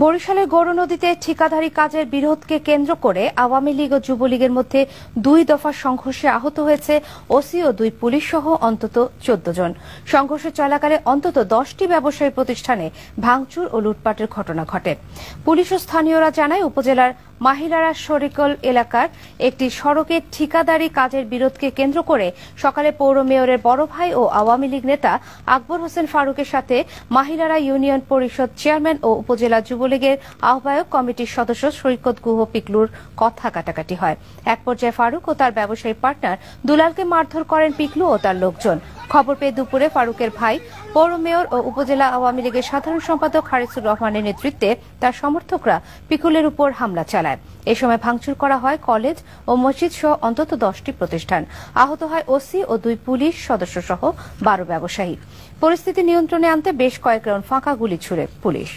বরিশালের গৌর নদীতে ঠিকাদারি কাজের বিরোধকে কেন্দ্র করে আওয়ামী লীগ ও যুবলীগের মধ্যে ২ দফা সংঘর্ষে আহত হয়েছে ওসি ও ২ পুলিশ সহ অন্তত ১৪ জন। সংঘর্ষ চলাকালে অন্তত ১০টি ব্যবসায়ী প্রতিষ্ঠানে ভাঙচুর ও লুটপাটের ঘটনা ঘটে। পুলিশ ও স্থানীয়রা জানায়, উপজেলার মাহিলারা শরিকল এলাকার একটি সড়কে ঠিকাদারি কাজের বিরোধকে কেন্দ্র করে সকালে পৌর মেয়রের বড় ভাই ও আওয়ামী লীগ নেতা আকবর হোসেন ফারুকের সাথে মাহিলারা ইউনিয়ন পরিষদ চেয়ারম্যান ও উপজেলা যুবলীগের আহ্বায়ক কমিটির সদস্য সৈকত গুহ পিকলুর কথা কাটাকাটি হয়। এক পর্যায়ে ফারুক ও তার ব্যবসায়ী পার্টনার দুলালকে মারধর করেন পিকলু ও তার লোকজন। খবর পেয়ে দুপুরে ফারুকের ভাই পৌর মেয়র ও উপজেলা আওয়ামী লীগের সাধারণ সম্পাদক হারিসুর রহমানের নেতৃত্বে তার সমর্থকরা পিকুলের উপর হামলা চালায়। এ সময় ভাঙচুর করা হয় কলেজ ও মসজিদ সহ অন্তত 10টি প্রতিষ্ঠান। আহত হয় ওসি ও 2 পুলিশ সদস্য সহ 12 ব্যবসায়ী। পরিস্থিতি নিয়ন্ত্রণে আনতে বেশ কয়েক রাউন্ড ফাঁকা গুলি ছুড়ে পুলিশ।